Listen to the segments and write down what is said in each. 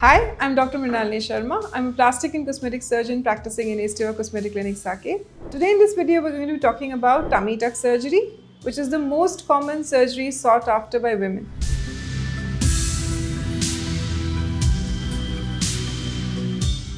Hi, I'm Dr. Mrinalini Sharma. I'm a plastic and cosmetic surgeon practicing in Estiva Cosmetic Clinic, Saket. Today in this video, we're going to be talking about tummy tuck surgery, which is the most common surgery sought after by women.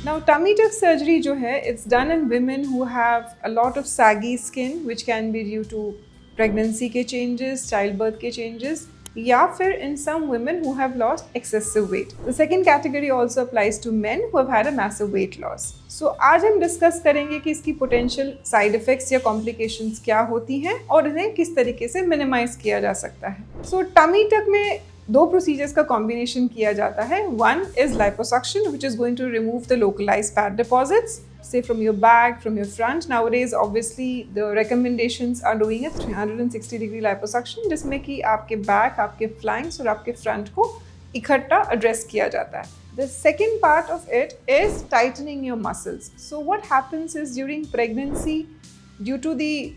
Now, tummy tuck surgery जो है, it's done in women who have a lot of saggy skin, which can be due to pregnancy के changes, childbirth के changes, या फिर in some women who have lost excessive weight. The second category also applies to men who have had a massive weight loss. So आज हम discuss करेंगे कि इसकी potential side effects या complications क्या होती हैं और इन्हें किस तरीके से minimize किया जा सकता है. So tummy tuck में दो प्रोसीजर्स का कॉम्बिनेशन किया जाता है. One is liposuction, which is going to remove the localized fat deposits, say from your back, from your front. Nowadays, obviously, the recommendations are doing a 360-degree liposuction, जिसमें कि आपके back, आपके flanks और आपके front को इकट्ठा address किया जाता है. The second part of it is tightening your muscles. So what happens is during pregnancy, due to the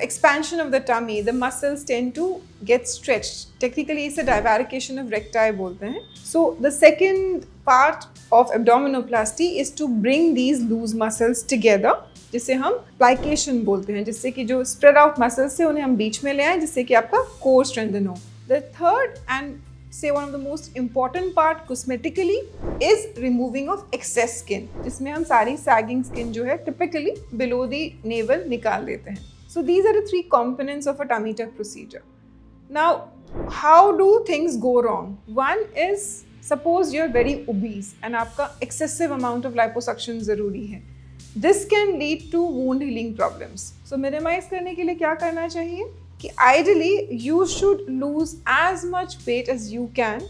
expansion of the tummy, the muscles tend to get stretched. Technically, it's a divarication of recti बोलते हैं. So the second part of abdominoplasty is to bring these loose muscles together, जिसे हम plication बोलते हैं, जिससे कि जो spread out muscles से उन्हें हम बीच में ले आएं, जिससे कि आपका core strengthen हो. The third and say one of the most important part cosmetically is removing of excess skin, जिसमें हम सारी sagging skin जो है typically below the navel निकाल देते हैं. So these are the three components of a tummy tuck procedure. Now, how do things go wrong? One is, suppose you're very obese and आपका excessive amount of liposuction ज़रूरी है. This can lead to wound healing problems. So minimize करने के लिए क्या करना चाहिए? कि ideally you should lose as much weight as you can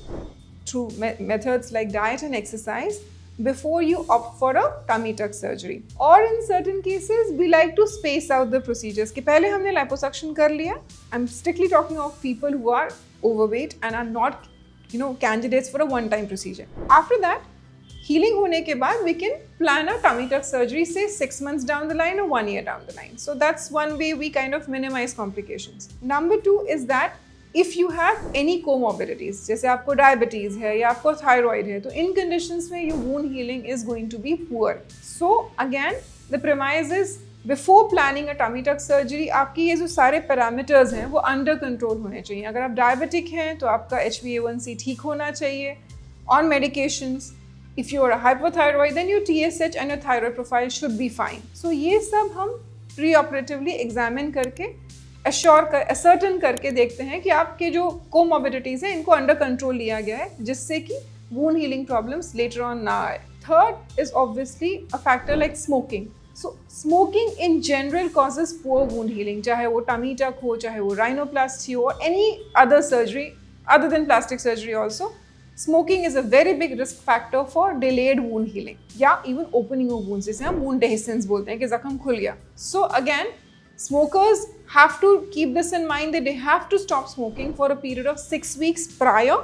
through methods like diet and exercise before you opt for a tummy tuck surgery. Or in certain cases, we like to space out the procedures. कि पहले हमने liposuction कर लिया. I'm strictly talking of people who are overweight and are not, candidates for a one-time procedure. After that, healing होने के बाद, we can plan a tummy tuck surgery, say 6 months down the line or 1 year down the line. So that's one way we kind of minimize complications. Number two is that if you have any comorbidities, जैसे आपको diabetes है या आपको thyroid है, तो in conditions में your wound healing is going to be poor. So again, the premise is before planning a tummy tuck surgery, आपकी ये जो सारे parameters हैं वो under control होने चाहिए. अगर आप diabetic हैं तो आपका HbA1c ठीक होना चाहिए. On medications, if you are a hypothyroid, then your TSH and your thyroid profile should be fine. So ये सब हम preoperatively examine करके ascertain करके देखते हैं कि आपके जो comorbidities हैं इनको under control लिया गया है, जिससे कि wound healing problems later on ना आए. Third is obviously a factor like smoking. So smoking in general causes poor wound healing, चाहे वो tummy tuck हो, चाहे वो rhinoplasty हो, or any other surgery other than plastic surgery also. Smoking is a very big risk factor for delayed wound healing या even opening of wounds, जिसे हम wound dehiscence बोलते हैं कि जख्म खुल गया. So again, smokers have to keep this in mind that they have to stop smoking for a period of 6 weeks prior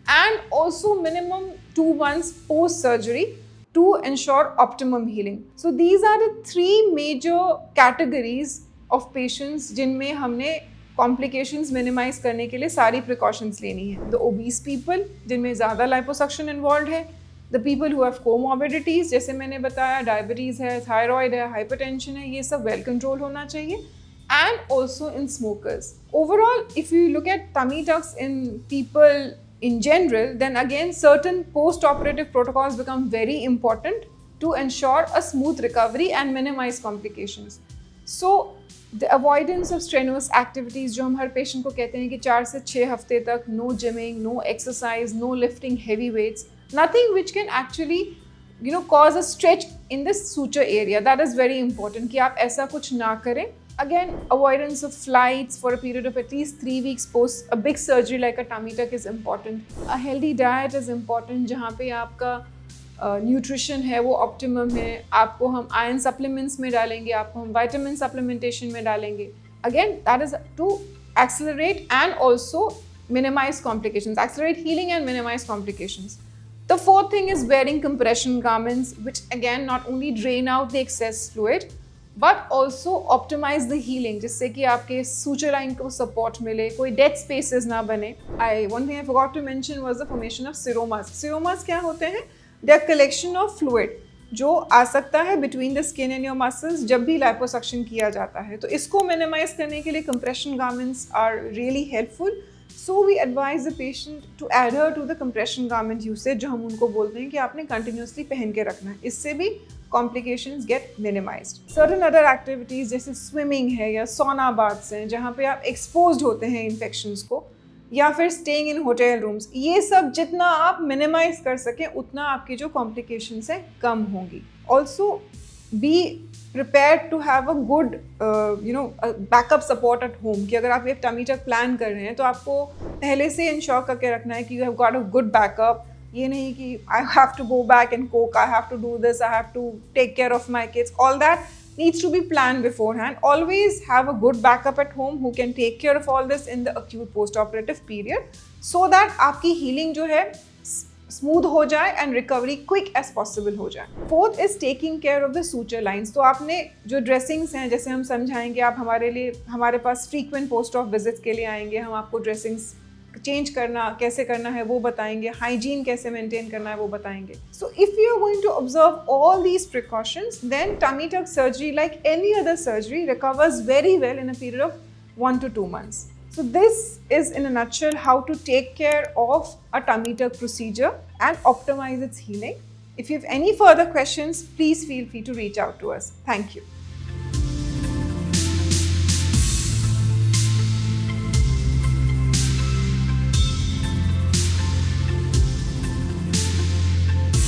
and also minimum 2 months post surgery to ensure optimum healing. So these are the three major categories of patients जिनमें हमने complications minimize करने के लिए सारी precautions लेनी है. The obese people जिनमें ज़्यादा liposuction involved है, the people who have comorbidities, जैसे मैंने बताया diabetes है, thyroid है, hypertension है, ये सब well control होना चाहिए, and also in smokers. Overall, if you look at tummy tucks in people in general, then again certain post-operative protocols become very important to ensure a smooth recovery and minimize complications. So the avoidance of strenuous activities, जो हम हर patient को कहते हैं कि 4 से 6 हफ्ते तक no gymming, no exercise, no lifting heavy weights, nothing which can actually cause a stretch in the suture area. That is very important कि आप ऐसा कुछ ना करें. Again, avoidance of flights for a period of at least 3 weeks post a big surgery like a tummy tuck is important. A healthy diet is important, जहाँ पे आपका nutrition है वो optimum है. आपको हम iron supplements में डालेंगे, आपको हम vitamin supplementation में डालेंगे. Again, that is to accelerate and also minimize complications, accelerate healing and minimize complications. The fourth thing is wearing compression garments, which again not only drain out the excess fluid, but also optimize the healing, जिससे कि आपके suture line को support मिले, कोई dead spaces ना बने. One thing I forgot to mention was the formation of seromas. Seromas क्या होते हैं? They are collection of fluid जो आ सकता है between the skin and your muscles जब भी लाइपोसक्शन किया जाता है. तो इसको मिनिमाइज करने के लिए compression garments are really helpful. So we advise the patient to adhere to the compression garment usage, जो हम उनको बोलते हैं कि आपने कंटिन्यूसली पहन के रखना है. इससे भी complications get minimized. Certain other activities जैसे स्विमिंग है या सोना बाथ्स हैं जहाँ पे आप एक्सपोज्ड होते हैं इन्फेक्शंस को, या फिर स्टेइंग इन होटल रूम्स, ये सब जितना आप मिनिमाइज कर सकें उतना आपकी जो कॉम्प्लिकेशंस हैं कम होंगी. Also be prepared to have a good backup support at home, कि अगर आप एक टमी टक प्लान कर रहे हैं तो आपको पहले से इंश्योर करके रखना है कि you have got a good backup. ये नहीं कि I have to go back and cook, I have to do this, I have to take care of my kids. All that needs to be planned beforehand. Always have a good backup at home who can take care of all this in the acute post-operative period, so that आपकी healing जो है smooth हो जाए and recovery quick as possible हो जाए. Fourth is taking care of the suture lines. तो आपने जो ड्रेसिंग्स हैं, जैसे हम समझाएंगे, आप हमारे पास फ्रीक्वेंट पोस्ट ऑफ विजिट्स के लिए आएंगे, हम आपको ड्रेसिंग्स चेंज करना कैसे करना है वो बताएंगे, हाइजीन कैसे मेंटेन करना है वो बताएंगे. So if you are going to observe all these precautions, then tummy tuck surgery, like any other surgery, recovers very well in a period of 1 to 2 months. So this is in a nutshell how to take care of a tummy tuck procedure and optimize its healing. If you have any further questions, please feel free to reach out to us. Thank you.